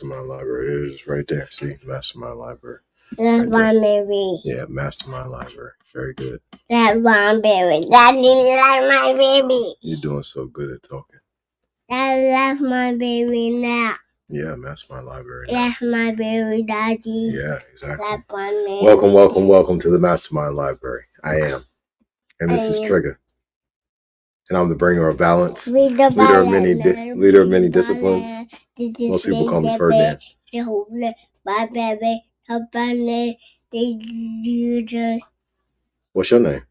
MasterMind Library. It is right there. See, MasterMind Library. That's my baby. Yeah, MasterMind Library. Very good. That's my baby. Daddy, that's my baby. You're doing so good at talking. That's my baby now. Yeah, MasterMind Library. That's my baby, Daddy. Yeah, exactly. That's my baby. Welcome to the MasterMind Library. I am. And this is Trigger. And I'm the bringer of balance, leader of many disciplines. Most people call me Ferdinand. What's your name?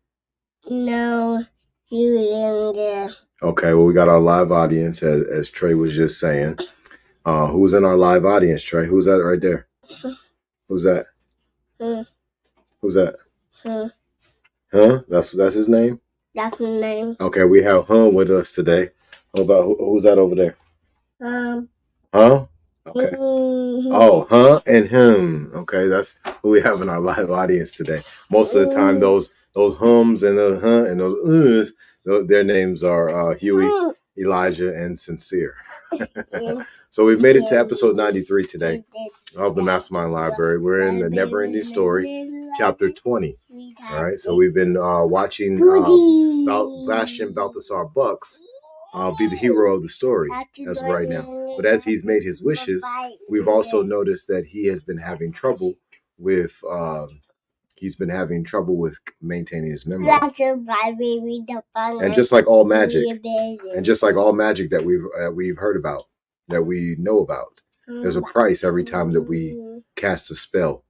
No, you didn't get. Okay, well, we got our live audience, as Trey was just saying. Who's in our live audience, Trey? Who's that right there? Who's that? Who's that? Huh? That's his name? That's his name. Okay, we have with us today. How about who's that over there? Huh? Okay. Oh, and him. Okay, that's who we have in our live audience today. Most of the time, those hums and the and those their names are Huey, Elijah, and Sincere. So we've made it to episode 93 today of the MasterMind Library. We're in the NeverEnding Story, chapter 20. All right, so we've been watching Bastian Balthasar Bucks be the hero of the story as of right now. But as he's made his wishes, we've also noticed that he has been having trouble with maintaining his memory. And just like all magic, that we've heard about, that we know about, there's a price every time that we cast a spell.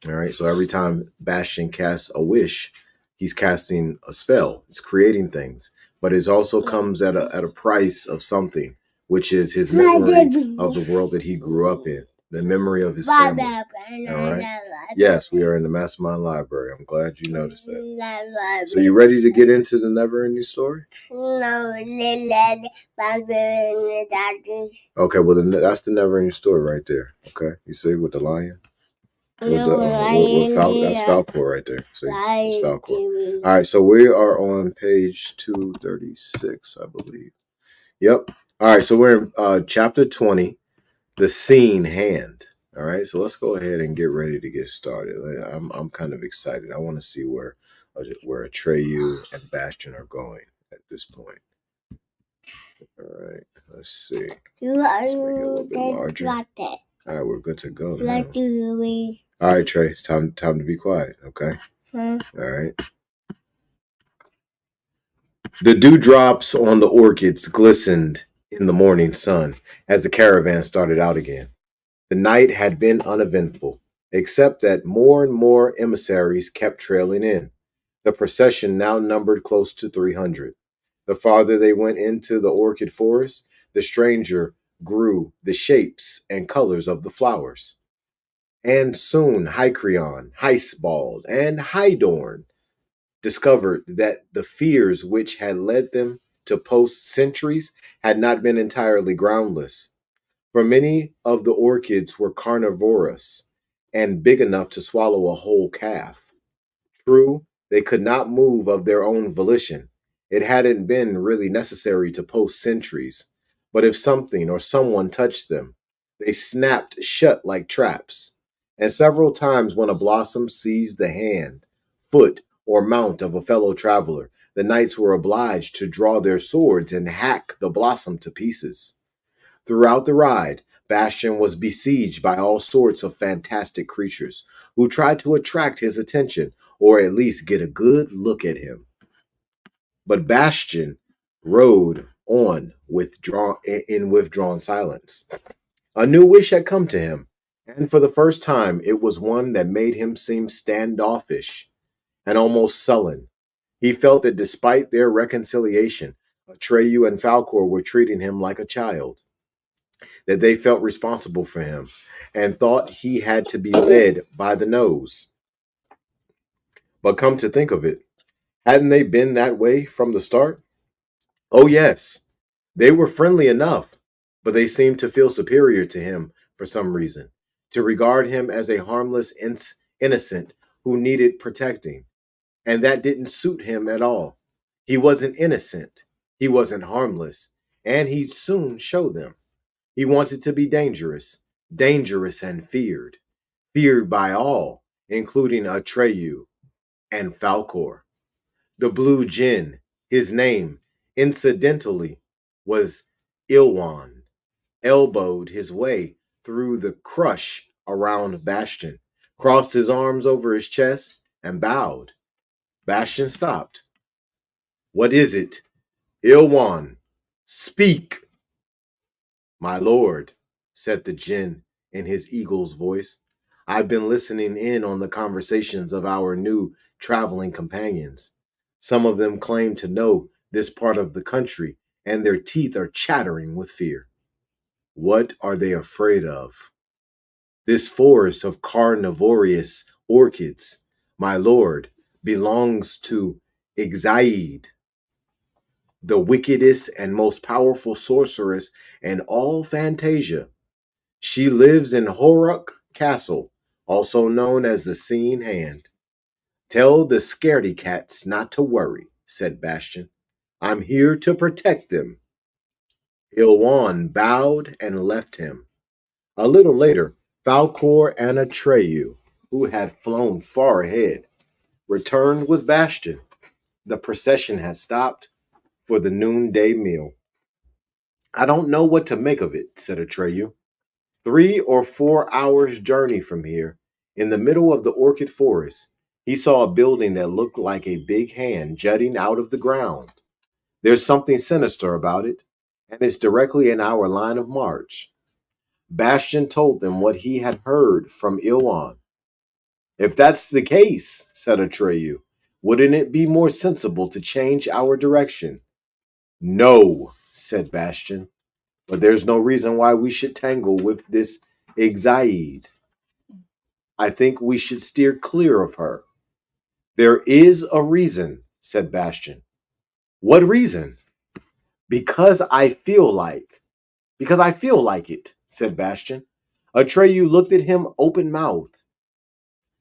All right, so every time Bastian casts a wish, he's casting a spell. It's creating things, but it also comes at a price of something, which is his memory of the world that he grew up in, the memory of his family. All right. Yes, we are in the MasterMind Library. I'm glad you noticed that. So you ready to get into the NeverEnding Story? No, okay, well that's the NeverEnding Story right there. Okay, you see with the lion. That's Falcor right there. See, it's Falcor. All right, so we are on page 236, I believe. Yep. All right, so we're in chapter 20, the scene hand. All right, so let's go ahead and get ready to get started. I'm kind of excited. I want to see where Atreyu and Bastian are going at this point. All right, let's see. Let's make it a little bit larger. All right, we're good to go now. All right, Trey, it's time to be quiet, okay? All right. The dewdrops on the orchids glistened in the morning sun as the caravan started out again. The night had been uneventful, except that more and more emissaries kept trailing in. The procession now numbered close to 300. The farther they went into the orchid forest, the stranger grew the shapes and colors of the flowers. And soon Hycrion, Heisbald, and Hydorn discovered that the fears which had led them to post sentries had not been entirely groundless. For many of the orchids were carnivorous and big enough to swallow a whole calf. True, they could not move of their own volition. It hadn't been really necessary to post sentries, but if something or someone touched them, they snapped shut like traps. And several times when a blossom seized the hand, foot, or mount of a fellow traveler, the knights were obliged to draw their swords and hack the blossom to pieces. Throughout the ride, Bastian was besieged by all sorts of fantastic creatures who tried to attract his attention or at least get a good look at him. But Bastian rode on in withdrawn silence. A new wish had come to him, and for the first time it was one that made him seem standoffish and almost sullen. He felt that despite their reconciliation, Atreyu and Falcor were treating him like a child, that they felt responsible for him and thought he had to be led by the nose. But come to think of it, hadn't they been that way from the start? Oh yes, they were friendly enough, but they seemed to feel superior to him for some reason, to regard him as a harmless innocent who needed protecting. And that didn't suit him at all. He wasn't innocent, he wasn't harmless, and he'd soon show them. He wanted to be dangerous, dangerous and feared by all, including Atreyu and Falcor. The blue djinn, his name, incidentally, was Ilwan, elbowed his way through the crush around Bastion, crossed his arms over his chest, and bowed. Bastion stopped. What is it? Ilwan, speak. My lord, said the djinn in his eagle's voice. I've been listening in on the conversations of our new traveling companions. Some of them claim to know this part of the country, and their teeth are chattering with fear. What are they afraid of? This forest of carnivorous orchids, my lord, belongs to Ixaid, the wickedest and most powerful sorceress in all Fantasia. She lives in Horuk Castle, also known as the Seeing Hand. Tell the scaredy cats not to worry, said Bastion. I'm here to protect them. Ilwan bowed and left him. A little later, Falcor and Atreyu, who had flown far ahead, returned with Bastion. The procession had stopped for the noonday meal. I don't know what to make of it, said Atreyu. 3 or 4 hours' journey from here, in the middle of the orchid forest, he saw a building that looked like a big hand jutting out of the ground. There's something sinister about it, and it's directly in our line of march. Bastion told them what he had heard from Ilwan. If that's the case, said Atreyu, wouldn't it be more sensible to change our direction? No, said Bastion, but there's no reason why we should tangle with this Ixaid. I think we should steer clear of her. There is a reason, said Bastion. What reason? Because I feel like. Because I feel like it, said Bastion. Atreyu looked at him open mouthed.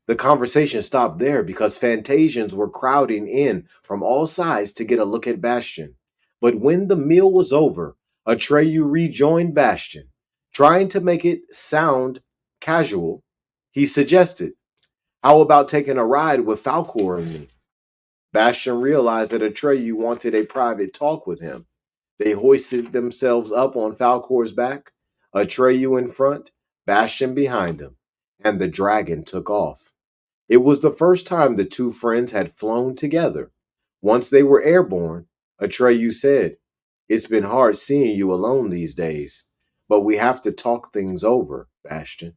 The conversation stopped there because Fantasians were crowding in from all sides to get a look at Bastion. But when the meal was over, Atreyu rejoined Bastion. Trying to make it sound casual, he suggested, how about taking a ride with Falcor and me? Bastion realized that Atreyu wanted a private talk with him. They hoisted themselves up on Falcor's back, Atreyu in front, Bastion behind him, and the dragon took off. It was the first time the two friends had flown together. Once they were airborne, Atreyu said, It's been hard seeing you alone these days, but we have to talk things over, Bastion.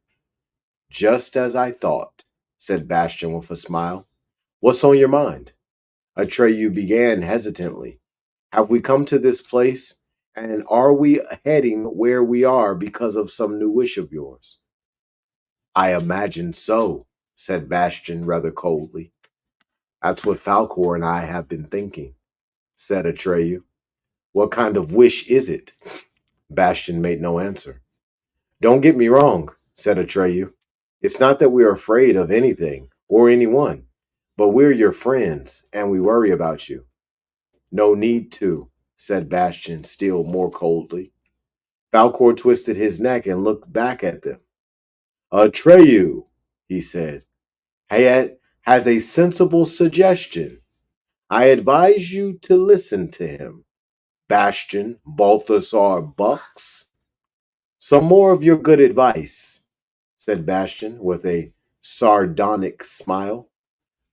Just as I thought, said Bastion with a smile. What's on your mind? Atreyu began hesitantly. Have we come to this place, and are we heading where we are because of some new wish of yours? I imagine so, said Bastion rather coldly. That's what Falcor and I have been thinking, said Atreyu. What kind of wish is it? Bastion made no answer. Don't get me wrong, said Atreyu. It's not that we're afraid of anything or anyone, but we're your friends and we worry about you. No need to, said Bastion still more coldly. Falcor twisted his neck and looked back at them. Atreyu, he said, has a sensible suggestion. I advise you to listen to him. Bastion Balthasar Bucks. Some more of your good advice, said Bastion with a sardonic smile.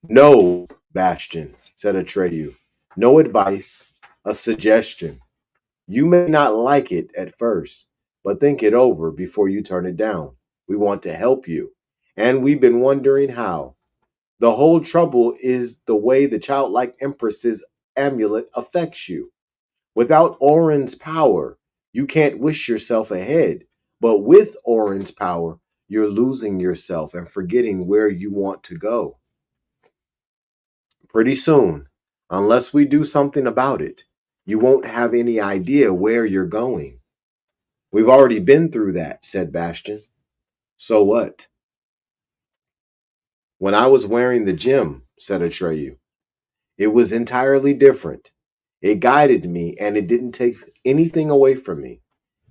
No, Bastion, said Atreyu. No advice, a suggestion. You may not like it at first, but think it over before you turn it down. We want to help you, and we've been wondering how. The whole trouble is the way the childlike empress's amulet affects you. Without Orin's power, you can't wish yourself ahead, but with Orin's power, you're losing yourself and forgetting where you want to go. Pretty soon, unless we do something about it, you won't have any idea where you're going. We've already been through that, said Bastion. So what? When I was wearing the gem, said Atreyu, it was entirely different. It guided me and it didn't take anything away from me.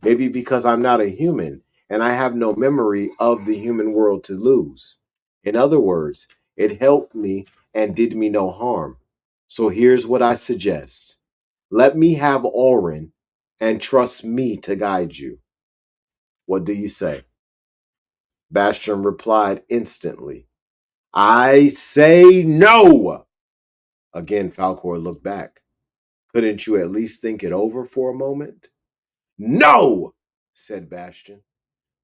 Maybe because I'm not a human and I have no memory of the human world to lose. In other words, it helped me and did me no harm. So here's what I suggest. Let me have Orin and trust me to guide you. What do you say? Bastian replied instantly, I say no! Again, Falcor looked back. Couldn't you at least think it over for a moment? No! Said Bastian.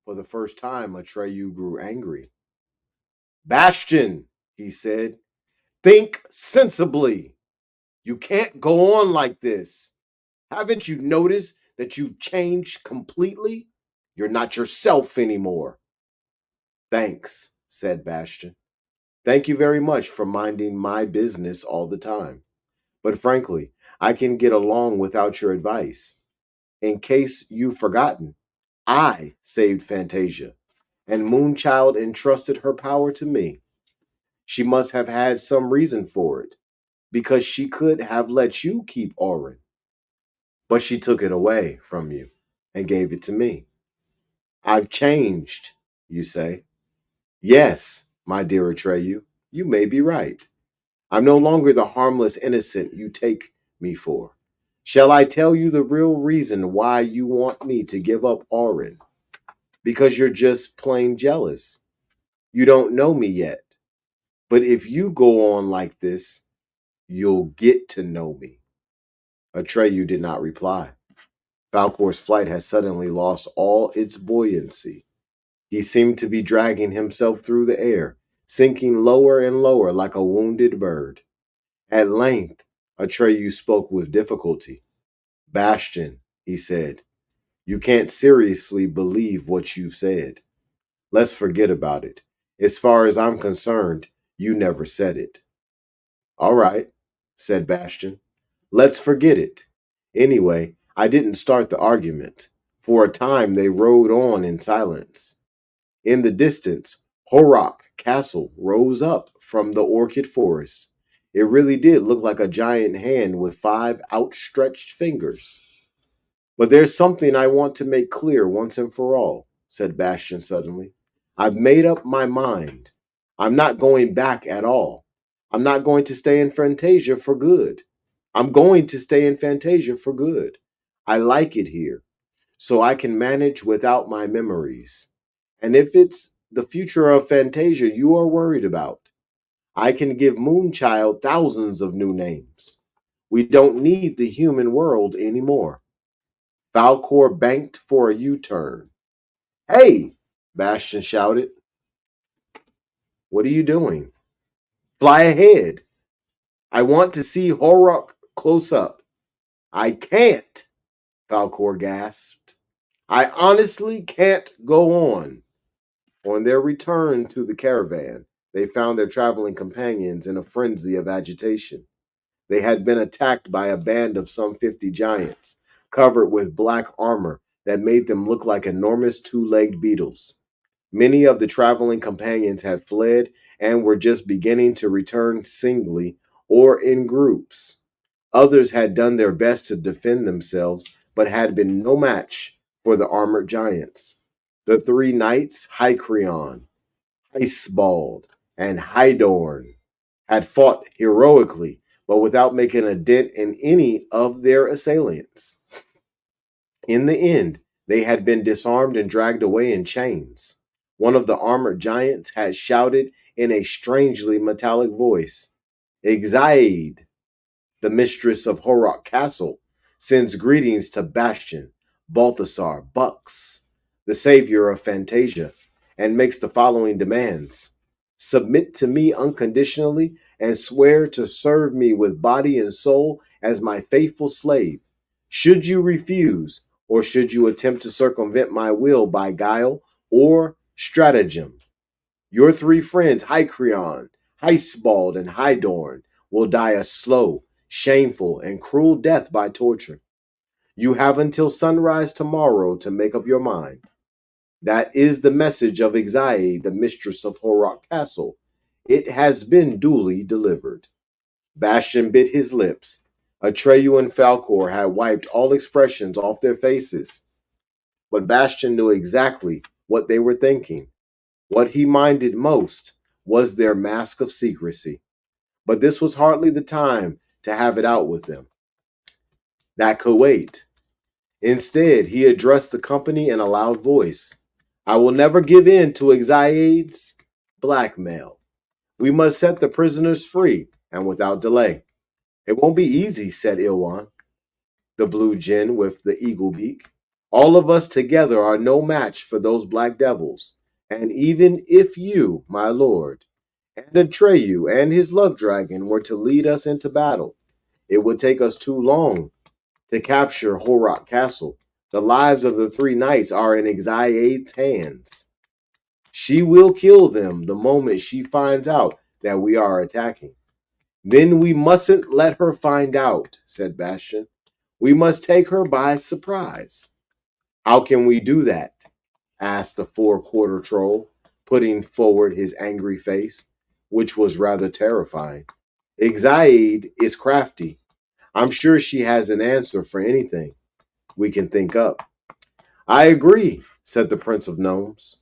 For the first time, Atreyu grew angry. Bastian, he said, think sensibly. You can't go on like this. Haven't you noticed that you've changed completely? You're not yourself anymore. Thanks, said Bastian. Thank you very much for minding my business all the time. But frankly, I can get along without your advice. In case you've forgotten, I saved Fantasia, and Moonchild entrusted her power to me. She must have had some reason for it, because she could have let you keep Orin. But she took it away from you and gave it to me. I've changed, you say. Yes, my dear Atreyu, you may be right. I'm no longer the harmless innocent you take me for. Shall I tell you the real reason why you want me to give up Orin? Because you're just plain jealous. You don't know me yet. But if you go on like this, you'll get to know me. Atreyu did not reply. Falcor's flight had suddenly lost all its buoyancy. He seemed to be dragging himself through the air, sinking lower and lower like a wounded bird. At length, Atreyu spoke with difficulty. Bastian, he said, you can't seriously believe what you've said. Let's forget about it. As far as I'm concerned, you never said it. All right, said Bastian. Let's forget it. Anyway, I didn't start the argument. For a time, they rode on in silence. In the distance, Horok Castle rose up from the orchid forest. It really did look like a giant hand with 5 outstretched fingers. But there's something I want to make clear once and for all, said Bastian suddenly. I've made up my mind. I'm not going back at all. I'm not going to stay in Fantasia for good. I'm going to stay in Fantasia for good. I like it here, so I can manage without my memories. And if it's the future of Fantasia you are worried about, I can give Moonchild thousands of new names. We don't need the human world anymore. Falcor banked for a U-turn. Hey, Bastian shouted. What are you doing? Fly ahead. I want to see Horok close up. I can't, Falcor gasped. I honestly can't go on. On their return to the caravan, they found their traveling companions in a frenzy of agitation. They had been attacked by a band of some 50 giants, covered with black armor that made them look like enormous 2-legged beetles. Many of the traveling companions had fled and were just beginning to return singly or in groups. Others had done their best to defend themselves, but had been no match for the armored giants. The 3 knights, Hycreon, Icebald, and Hydorn, had fought heroically, but without making a dent in any of their assailants. In the end, they had been disarmed and dragged away in chains. One of the armored giants had shouted in a strangely metallic voice, Exaid, the mistress of Horok Castle, sends greetings to Bastian, Balthasar, Bux, the savior of Fantasia, and makes the following demands. Submit to me unconditionally and swear to serve me with body and soul as my faithful slave. Should you refuse, or should you attempt to circumvent my will by guile or stratagem, your 3 friends, Hycreon, Heisbald, and Hydorn, will die a slow, shameful, and cruel death by torture. You have until sunrise tomorrow to make up your mind. That is the message of Exae, the mistress of Horok Castle. It has been duly delivered. Bastian bit his lips. Atreyu and Falcor had wiped all expressions off their faces. but Bastian knew exactly what they were thinking. What he minded most was their mask of secrecy. But this was hardly the time to have it out with them. That could wait. Instead, he addressed the company in a loud voice. I will never give in to Exaiad's blackmail. We must set the prisoners free and without delay. It won't be easy, said Ilwan, the blue djinn with the eagle beak. All of us together are no match for those black devils. And even if you, my lord, and Atreyu and his love dragon were to lead us into battle, it would take us too long to capture Horrok Castle. The lives of the three knights are in Exaiad's hands. She will kill them the moment she finds out that we are attacking. Then we mustn't let her find out, said Bastian. We must take her by surprise. How can we do that? Asked the four-quarter troll, putting forward his angry face, which was rather terrifying. Exaiad is crafty. I'm sure she has an answer for anything we can think up. I agree, said the Prince of Gnomes.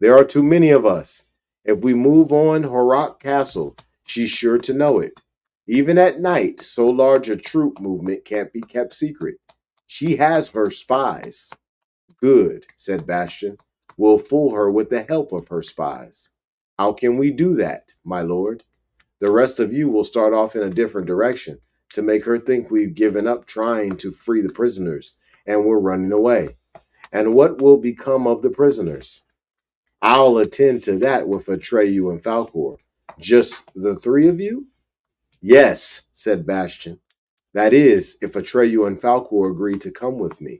There are too many of us. If we move on Horrok Castle, she's sure to know it. Even at night, so large a troop movement can't be kept secret. She has her spies. Good, said Bastian. We'll fool her with the help of her spies. How can we do that, my lord? The rest of you will start off in a different direction to make her think we've given up trying to free the prisoners and we're running away. And what will become of the prisoners? I'll attend to that with Atreyu and Falcor. Just the three of you? Yes, said Bastian. That is, if Atreyu and Falcor agree to come with me.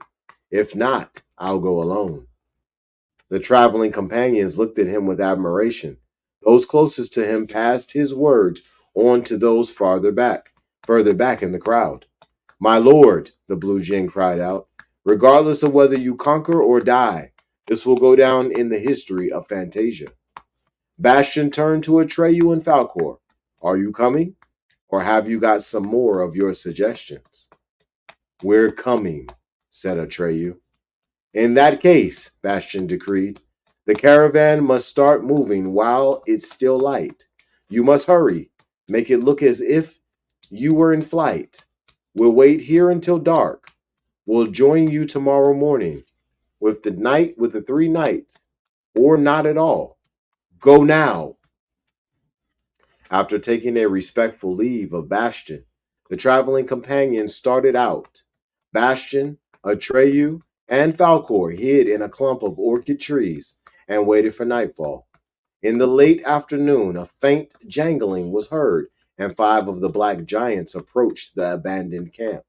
If not, I'll go alone. The traveling companions looked at him with admiration. Those closest to him passed his words on to those further back in the crowd. My lord, the blue djinn cried out, regardless of whether you conquer or die, this will go down in the history of Fantasia. Bastian turned to Atreyu and Falcor. Are you coming? Or have you got some more of your suggestions? We're coming, said Atreyu. In that case, Bastian decreed, the caravan must start moving while it's still light. You must hurry. Make it look as if you were in flight. We'll wait here until dark. We'll join you tomorrow morning with the three knights, or not at all. Go now. After taking a respectful leave of Bastian, the traveling companions started out. Bastian, Atreyu, and Falcor hid in a clump of orchid trees and waited for nightfall. In the late afternoon, a faint jangling was heard, and five of the black giants approached the abandoned camp.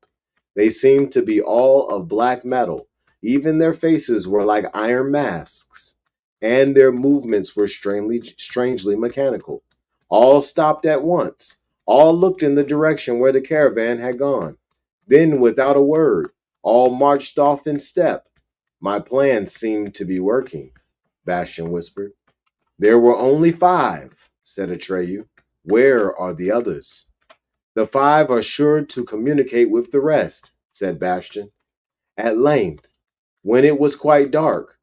They seemed to be all of black metal. Even their faces were like iron masks, and their movements were strangely mechanical. All stopped at once. All looked in the direction where the caravan had gone. Then, without a word, all marched off in step. My plan seemed to be working, Bastian whispered. There were only five, said Atreyu. Where are the others? The five are sure to communicate with the rest, said Bastian. At length, when it was quite dark,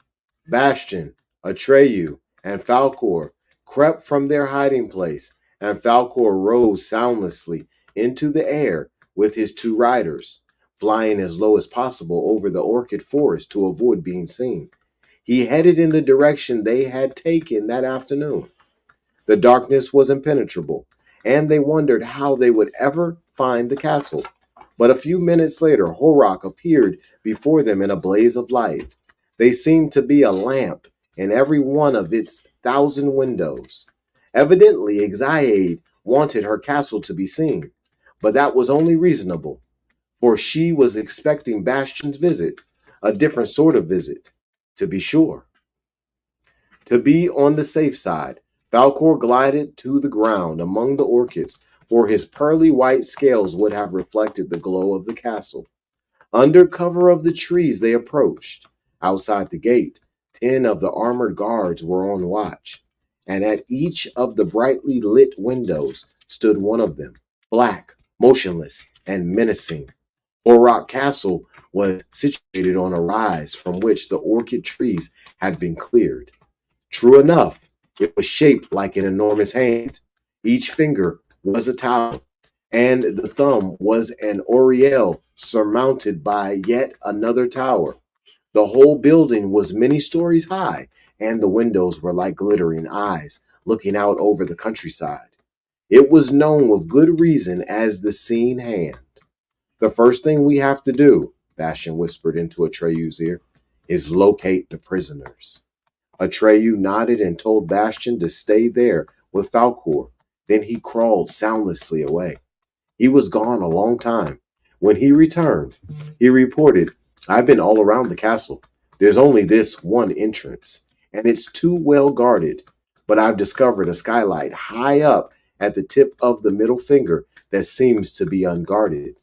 Bastian, Atreyu, and Falcor crept from their hiding place, and Falcor rose soundlessly into the air with his two riders, flying as low as possible over the orchid forest to avoid being seen. He headed in the direction they had taken that afternoon. The darkness was impenetrable, and they wondered how they would ever find the castle. But a few minutes later, Horrok appeared before them in a blaze of light. They seemed to be a lamp in every one of its 1,000 windows. Evidently, Exaiad wanted her castle to be seen, but that was only reasonable, for she was expecting Bastian's visit, a different sort of visit, to be sure. To be on the safe side, Falcor glided to the ground among the orchids, for his pearly white scales would have reflected the glow of the castle. Under cover of the trees they approached. Outside the gate, 10 of the armored guards were on watch, and at each of the brightly lit windows stood one of them, black, motionless, and menacing. Rock Castle was situated on a rise from which the orchid trees had been cleared. True enough, it was shaped like an enormous hand. Each finger was a tower, and the thumb was an oriel surmounted by yet another tower. The whole building was many stories high, and the windows were like glittering eyes looking out over the countryside. It was known with good reason as the Seen Hand. The first thing we have to do, Bastion whispered into Atreyu's ear, is locate the prisoners. Atreyu nodded and told Bastion to stay there with Falcor. Then he crawled soundlessly away. He was gone a long time. When he returned, he reported, I've been all around the castle. There's only this one entrance, and it's too well guarded. But I've discovered a skylight high up at the tip of the middle finger that seems to be unguarded.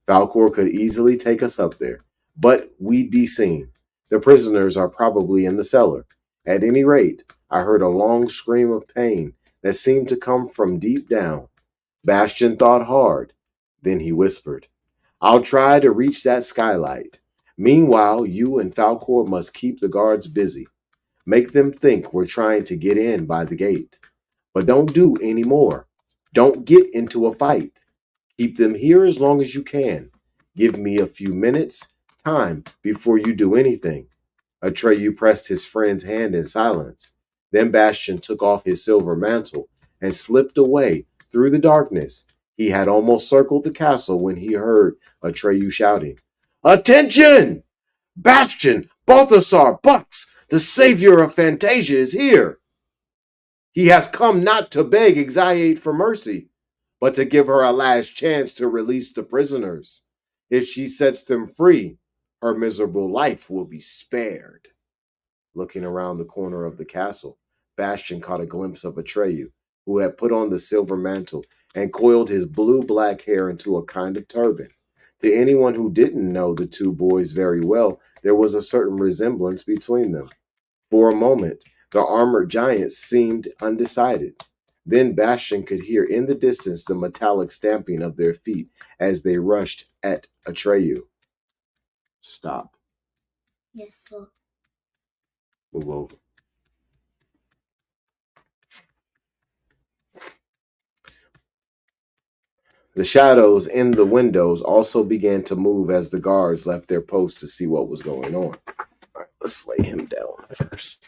Falcor could easily take us up there, but we'd be seen. The prisoners are probably in the cellar. At any rate, I heard a long scream of pain that seemed to come from deep down. Bastion thought hard. Then he whispered, I'll try to reach that skylight. Meanwhile, you and Falcor must keep the guards busy. Make them think we're trying to get in by the gate. But don't do any more. Don't get into a fight. Keep them here as long as you can. Give me a few minutes time before you do anything. Atreyu pressed his friend's hand in silence. Then Bastion took off his silver mantle and slipped away through the darkness. He had almost circled the castle when he heard Atreyu shouting, Attention! Bastion, Balthasar, Bux, the savior of Fantasia is here. He has come not to beg Exaiate for mercy, but to give her a last chance to release the prisoners. If she sets them free, her miserable life will be spared. Looking around the corner of the castle, Bastion caught a glimpse of Atreyu, who had put on the silver mantle and coiled his blue-black hair into a kind of turban. To anyone who didn't know the two boys very well, there was a certain resemblance between them. For a moment, the armored giants seemed undecided. Then Bastion could hear in the distance the metallic stamping of their feet as they rushed at Atreyu. Stop. Yes, sir. Move over. The shadows in the windows also began to move as the guards left their posts to see what was going on. All right, let's lay him down first.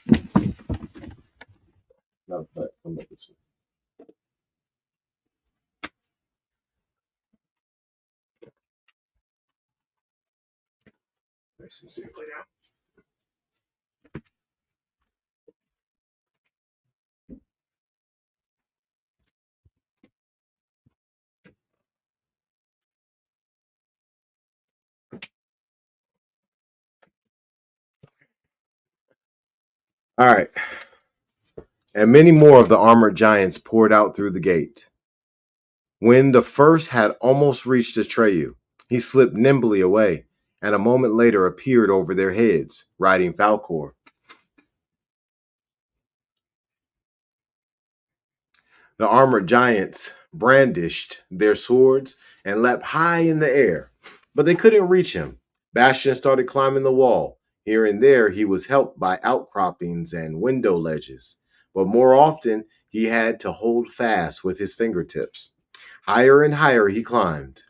No, come back this way. Nice and safe, lay down. All right. And many more of the armored giants poured out through the gate. When the first had almost reached Atreyu, he slipped nimbly away, and a moment later appeared over their heads, riding Falcor. The armored giants brandished their swords and leapt high in the air, but they couldn't reach him. Bastion started climbing the wall. Here and there, he was helped by outcroppings and window ledges, but more often, he had to hold fast with his fingertips. Higher and higher he climbed.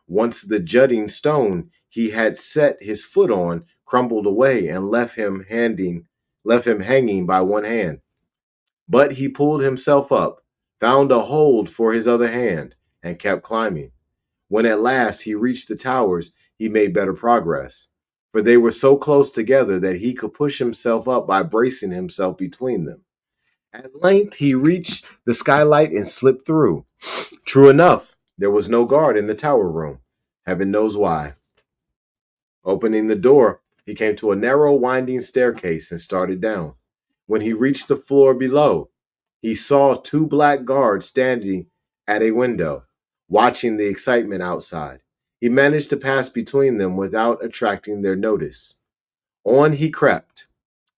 Once the jutting stone he had set his foot on crumbled away and left him hanging by one hand. But he pulled himself up, found a hold for his other hand, and kept climbing. When at last he reached the towers, he made better progress, for they were so close together that he could push himself up by bracing himself between them. At length he reached the skylight and slipped through. True enough, there was no guard in the tower room. Heaven knows why. Opening the door, he came to a narrow, winding staircase and started down. When he reached the floor below, he saw two black guards standing at a window, watching the excitement outside. He managed to pass between them without attracting their notice. On he crept,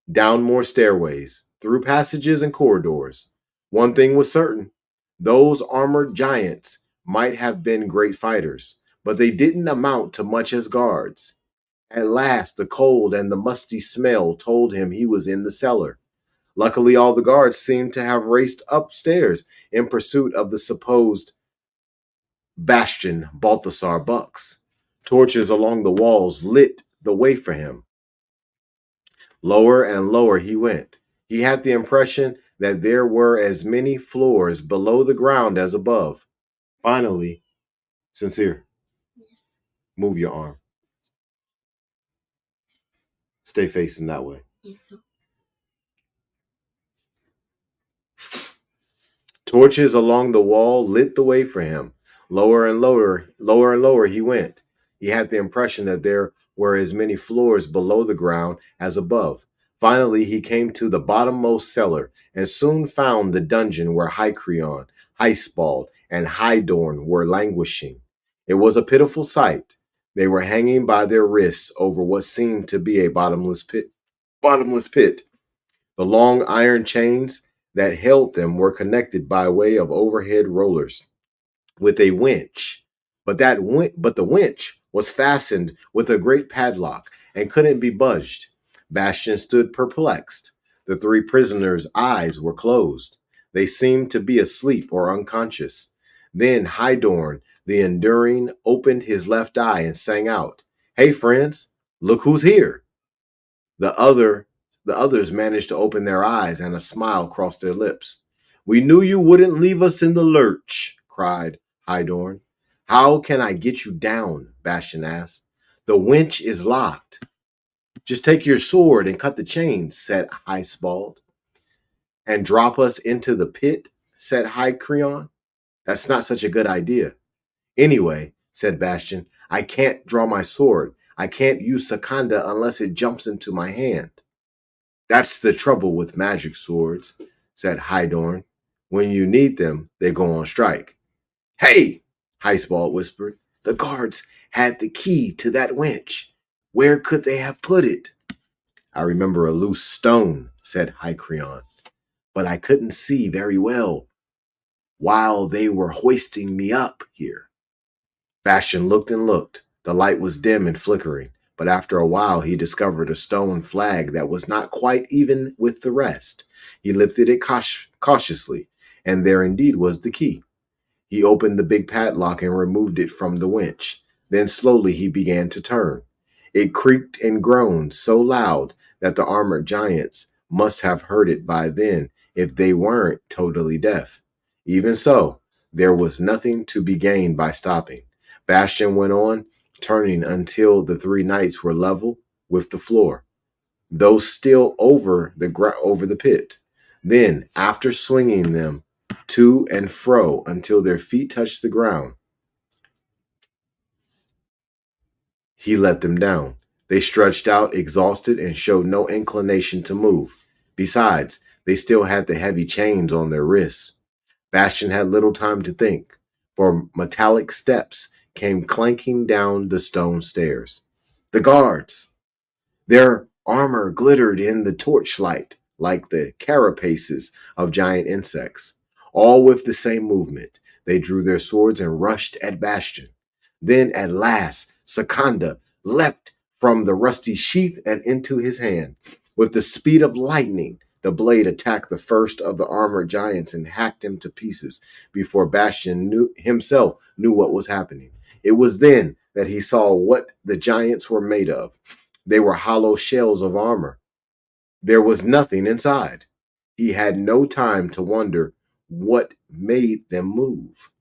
down more stairways, through passages and corridors. One thing was certain: those armored giants might have been great fighters, but they didn't amount to much as guards. At last, the cold and the musty smell told him he was in the cellar. Luckily, all the guards seemed to have raced upstairs in pursuit of the supposed Bastion Balthasar Bucks. Torches along the walls lit the way for him. Lower and lower he went. He had the impression that there were as many floors below the ground as above. Finally, Sincere, Yes. move your arm. Stay facing that way. Yes, sir. Torches along the wall lit the way for him. Lower and lower he went. He had the impression that there were as many floors below the ground as above. Finally, he came to the bottommost cellar and soon found the dungeon where Hycreon, Highspald, and Hydorn were languishing. It was a pitiful sight. They were hanging by their wrists over what seemed to be a bottomless pit. The long iron chains that held them were connected by way of overhead rollers with a winch. But the winch was fastened with a great padlock and couldn't be budged. Bastion stood perplexed. The three prisoners' eyes were closed. They seemed to be asleep or unconscious. Then Hydorn, the enduring, opened his left eye and sang out, "Hey friends, look who's here." The other the others managed to open their eyes and a smile crossed their lips. "We knew you wouldn't leave us in the lurch," cried Hydorn. "How can I get you down?" Bastion asked. "The winch is locked." "Just take your sword and cut the chains," said Highspald. "And drop us into the pit," said Hycreon. "That's not such a good idea." "Anyway," said Bastion, "I can't draw my sword. I can't use Secunda unless it jumps into my hand." "That's the trouble with magic swords," said Hydorn. "When you need them, they go on strike." "Hey!" Highspald whispered. "The guards had the key to that winch. Where could they have put it?" "I remember a loose stone," said Hycreon, "but I couldn't see very well while they were hoisting me up here." Bastion looked and looked. The light was dim and flickering, but after a while he discovered a stone flag that was not quite even with the rest. He lifted it cautiously, and there indeed was the key. He opened the big padlock and removed it from the winch. Then slowly he began to turn. It creaked and groaned so loud that the armored giants must have heard it by then if they weren't totally deaf. Even so, there was nothing to be gained by stopping. Bastion went on, turning until the three knights were level with the floor, though still over the pit. Then, after swinging them to and fro until their feet touched the ground, he let them down. They stretched out, exhausted, and showed no inclination to move. Besides, they still had the heavy chains on their wrists. Bastion had little time to think, for metallic steps came clanking down the stone stairs. The guards! Their armor glittered in the torchlight like the carapaces of giant insects. All with the same movement, they drew their swords and rushed at Bastion. Then at last, Secunda leapt from the rusty sheath and into his hand. With the speed of lightning, the blade attacked the first of the armored giants and hacked him to pieces before Bastion himself knew what was happening. It was then that he saw what the giants were made of. They were hollow shells of armor. There was nothing inside. He had no time to wonder what made them move.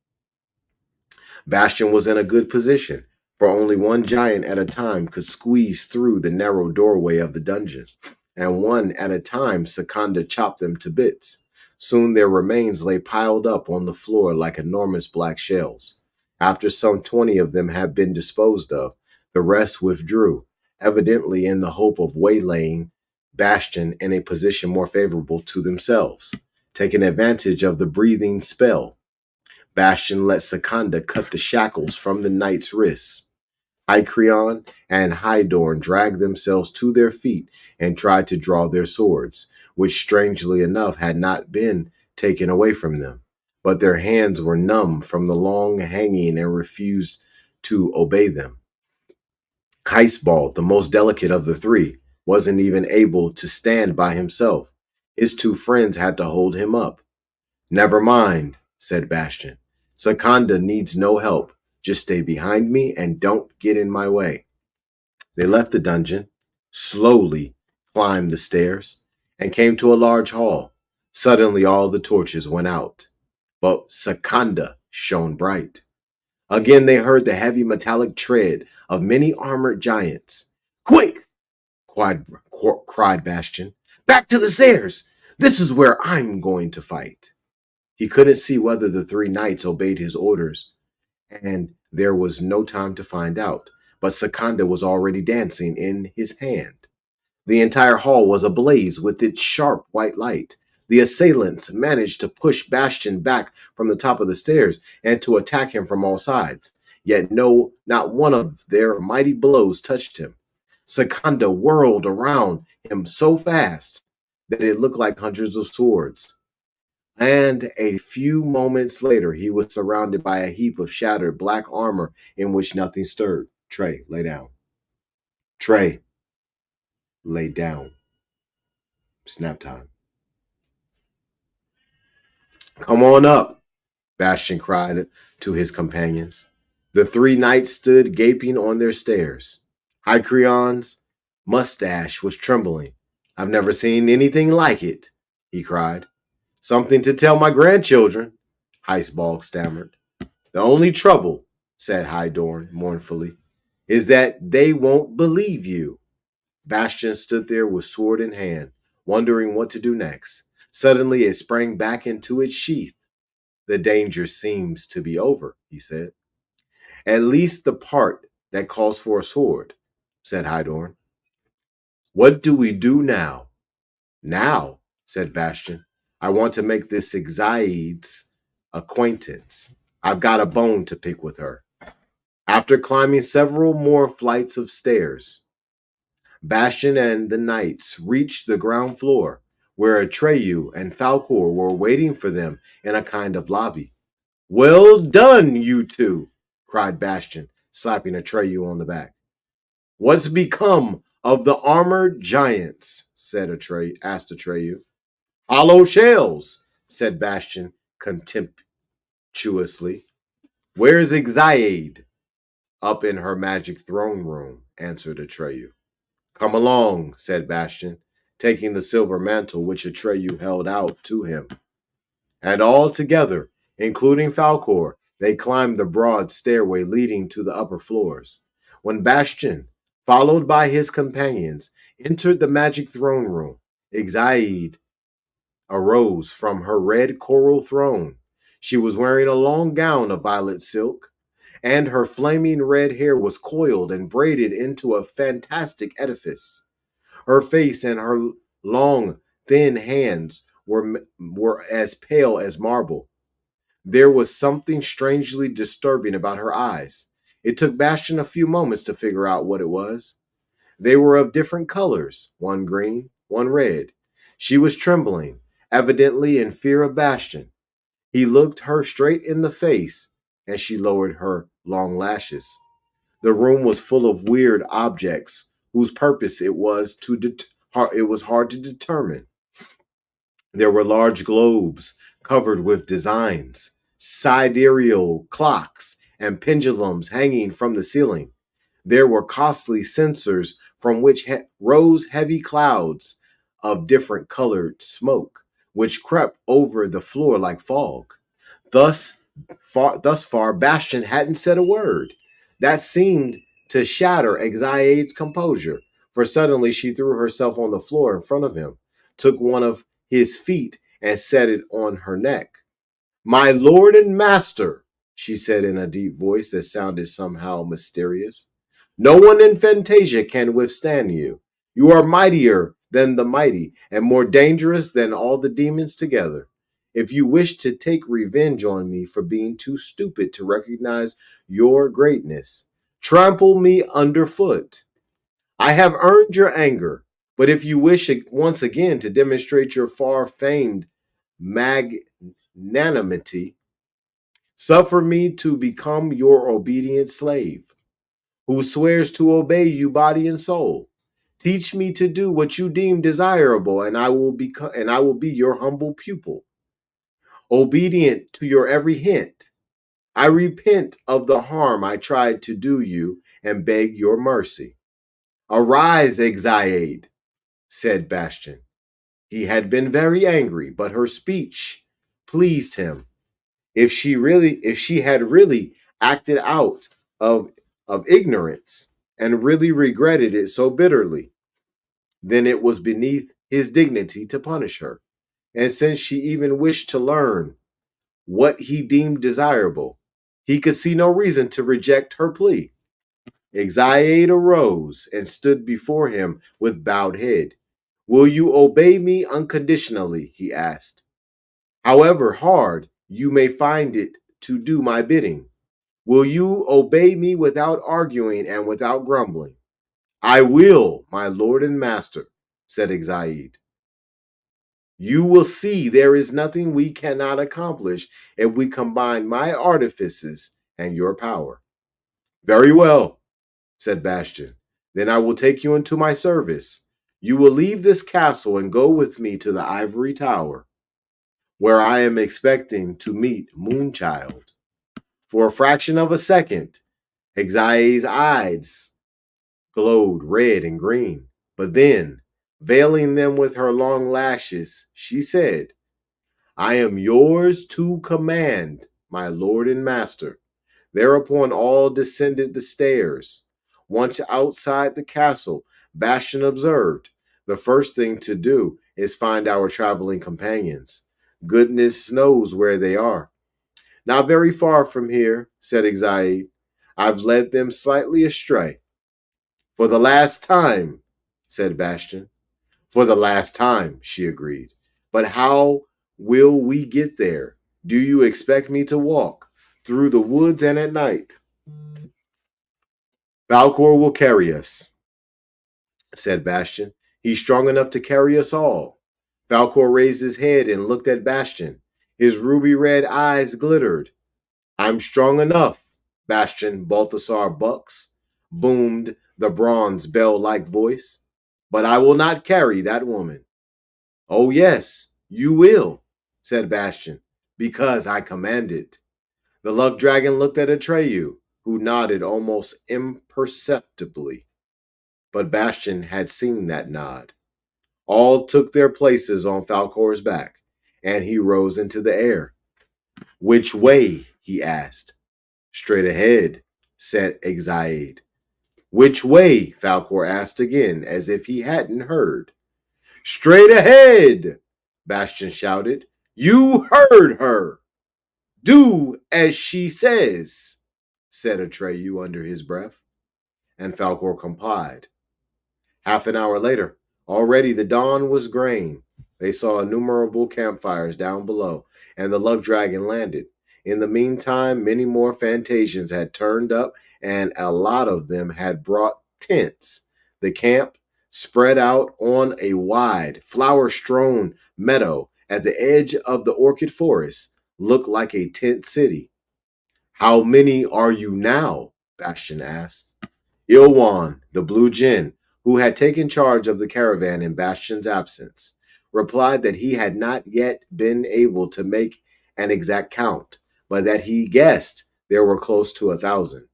Bastion was in a good position, for only one giant at a time could squeeze through the narrow doorway of the dungeon, and one at a time Secunda chopped them to bits. Soon their remains lay piled up on the floor like enormous black shells. After some 20 of them had been disposed of, the rest withdrew, evidently in the hope of waylaying Bastion in a position more favorable to themselves. Taking advantage of the breathing spell, Bastion let Secunda cut the shackles from the knight's wrists. Hycreon and Hydorn dragged themselves to their feet and tried to draw their swords, which strangely enough had not been taken away from them. But their hands were numb from the long hanging and refused to obey them. Heisball, the most delicate of the three, wasn't even able to stand by himself. His two friends had to hold him up. Never mind, said Bastion. Sakanda needs no help. Just stay behind me and don't get in my way. They left the dungeon, slowly climbed the stairs, and came to a large hall. Suddenly all the torches went out, but Sakanda shone bright. Again they heard the heavy metallic tread of many armored giants. Quick! cried Bastion. Back to the stairs! This is where I'm going to fight. He couldn't see whether the three knights obeyed his orders, and there was no time to find out. But Sakanda was already dancing in his hand. The entire hall was ablaze with its sharp white light. The assailants managed to push Bastion back from the top of the stairs and to attack him from all sides. Yet not one of their mighty blows touched him. Sakanda whirled around him so fast that it looked like hundreds of swords. And a few moments later, he was surrounded by a heap of shattered black armor in which nothing stirred. Trey, lay down. Trey, lay down. Snap time. Come on up, Bastion cried to his companions. The three knights stood gaping on their stairs. Hycrion's mustache was trembling. I've never seen anything like it, he cried. Something to tell my grandchildren, Heisball stammered. The only trouble, said Hydorn mournfully, is that they won't believe you. Bastion stood there with sword in hand, wondering what to do next. Suddenly it sprang back into its sheath. The danger seems to be over, he said. At least the part that calls for a sword, said Hydorn. What do we do now? Now, said Bastion, I want to make this Exaide's acquaintance. I've got a bone to pick with her. After climbing several more flights of stairs, Bastion and the knights reached the ground floor, where Atreyu and Falcor were waiting for them in a kind of lobby. Well done, you two, cried Bastion, slapping Atreyu on the back. What's become of the armored giants? asked Atreyu. Hollow shells, said Bastion contemptuously. Where's Exaide? Up in her magic throne room, answered Atreyu. Come along, said Bastion, taking the silver mantle which Atreyu held out to him. And all together, including Falcor, they climbed the broad stairway leading to the upper floors. When Bastion, followed by his companions, entered the magic throne room, Exaide arose from her red coral throne. She was wearing a long gown of violet silk, and her flaming red hair was coiled and braided into a fantastic edifice. Her face and her long, thin hands were as pale as marble. There was something strangely disturbing about her eyes. It took Bastion a few moments to figure out what it was. They were of different colors, one green, one red. She was trembling, evidently in fear of Bastion. He looked her straight in the face, and she lowered her long lashes. The room was full of weird objects whose purpose it was hard to determine. There were large globes covered with designs, sidereal clocks, and pendulums hanging from the ceiling. There were costly censers from which rose heavy clouds of different colored smoke, which crept over the floor like fog. Thus far, Bastion hadn't said a word. That seemed to shatter Exaide's composure, for suddenly she threw herself on the floor in front of him, took one of his feet, and set it on her neck. My lord and master, she said in a deep voice that sounded somehow mysterious. No one in Fantasia can withstand you. You are mightier than the mighty and more dangerous than all the demons together. If you wish to take revenge on me for being too stupid to recognize your greatness, trample me underfoot. I have earned your anger, but if you wish once again to demonstrate your far famed magnanimity, Suffer me to become your obedient slave, who swears to obey you body and soul. Teach me to do what you deem desirable, and I will be your humble pupil, obedient to your every hint. I repent of the harm I tried to do you and beg your mercy. Arise, Exaiade, said Bastion. He had been very angry, but her speech pleased him. If she had really acted out of ignorance and really regretted it so bitterly, then it was beneath his dignity to punish her. And since she even wished to learn what he deemed desirable, he could see no reason to reject her plea. Exaiade arose and stood before him with bowed head. Will you obey me unconditionally? He asked. However hard you may find it to do my bidding, will you obey me without arguing and without grumbling? I will, my lord and master, said Exaiade. You will see there is nothing we cannot accomplish if we combine my artifices and your power. Very well, said Bastion. Then I will take you into my service. You will leave this castle and go with me to the ivory tower, where I am expecting to meet Moonchild. For a fraction of a second, Exaiade's eyes glowed red and green. But then, veiling them with her long lashes, she said, I am yours to command, my lord and master. Thereupon all descended the stairs. Once outside the castle, Bastion observed, the first thing to do is find our traveling companions. Goodness knows where they are. Not very far from here, said Exaiade. I've led them slightly astray. For the last time, said Bastion. For the last time, she agreed. But how will we get there? Do you expect me to walk through the woods and at night? Falcor will carry us, said Bastion. He's strong enough to carry us all. Falcor raised his head and looked at Bastion. His ruby red eyes glittered. I'm strong enough, Bastion Balthasar Bucks, boomed the bronze bell-like voice. But I will not carry that woman. Oh, yes, you will, said Bastion, because I command it. The luck dragon looked at Atreyu, who nodded almost imperceptibly. But Bastion had seen that nod. All took their places on Falcor's back, and he rose into the air. Which way? He asked. Straight ahead, said Exaiade. Which way? Falcor asked again, as if he hadn't heard. Straight ahead, Bastion shouted. You heard her. Do as she says, said Atreyu under his breath, and Falcor complied. Half an hour later, already the dawn was graying. They saw innumerable campfires down below, and the luck dragon landed. In the meantime, many more Fantasians had turned up, and a lot of them had brought tents. The camp spread out on a wide, flower-strewn meadow at the edge of the orchid forest, looked like a tent city. How many are you now? Bastion asked. Ilwan, the blue djinn, who had taken charge of the caravan in Bastion's absence, replied that he had not yet been able to make an exact count, but that he guessed there were close to 1,000.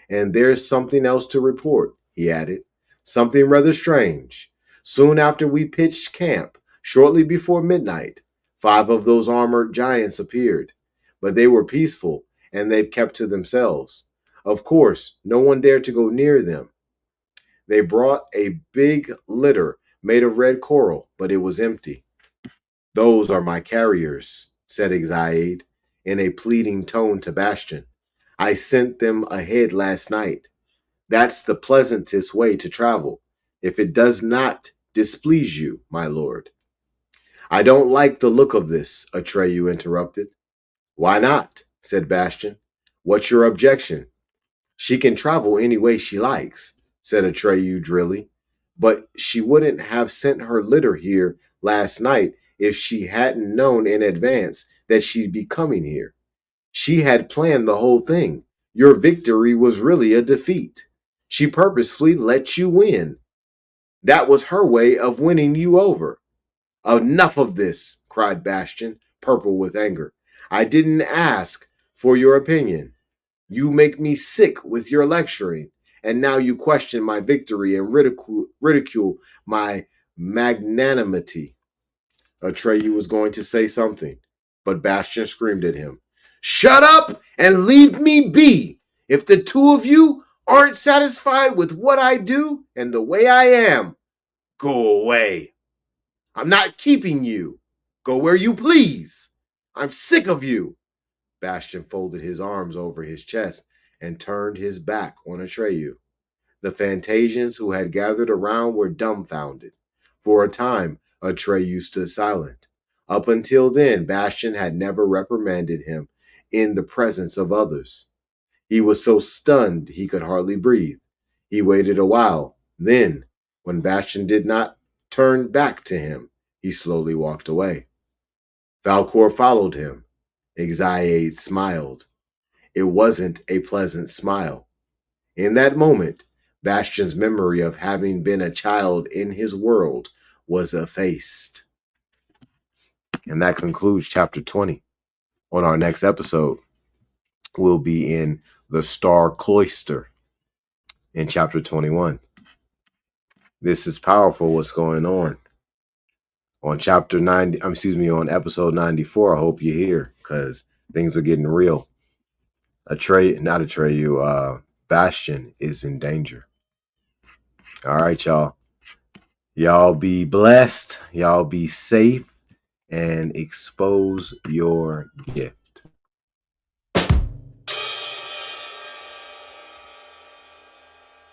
And there's something else to report, he added. Something rather strange. Soon after we pitched camp, shortly before midnight, 5 of those armored giants appeared. But they were peaceful, and they've kept to themselves. Of course, no one dared to go near them. They brought a big litter made of red coral, but it was empty. Those are my carriers, said Exaiade in a pleading tone to Bastion. I sent them ahead last night. That's the pleasantest way to travel, if it does not displease you, my lord. I don't like the look of this, Atreyu interrupted. Why not? Said Bastion. What's your objection? She can travel any way she likes, said Atreyu drily. But she wouldn't have sent her litter here last night if she hadn't known in advance that she'd be coming here. She had planned the whole thing. Your victory was really a defeat. She purposefully let you win. That was her way of winning you over. Enough of this, cried Bastion, purple with anger. I didn't ask for your opinion. You make me sick with your lecturing, and now you question my victory and ridicule my magnanimity. Atreyu was going to say something, but Bastion screamed at him. Shut up and leave me be! If the two of you aren't satisfied with what I do and the way I am, go away. I'm not keeping you. Go where you please. I'm sick of you. Bastion folded his arms over his chest and turned his back on Atreyu. The Fantasians who had gathered around were dumbfounded. For a time, Atreyu stood silent. Up until then, Bastion had never reprimanded him in the presence of others. He was so stunned he could hardly breathe. He waited a while. Then, when Bastion did not turn back to him, he slowly walked away. Falcor followed him. Ixayade smiled. It wasn't a pleasant smile. In that moment, Bastion's memory of having been a child in his world was effaced. And that concludes chapter 20. On our next episode, we'll be in the Star Cloister in chapter 21. This is powerful what's going on. On chapter 90, on episode 94, I hope you're here because things are getting real. Bastion is in danger. All right, y'all. Y'all be blessed. Y'all be safe and expose your gift.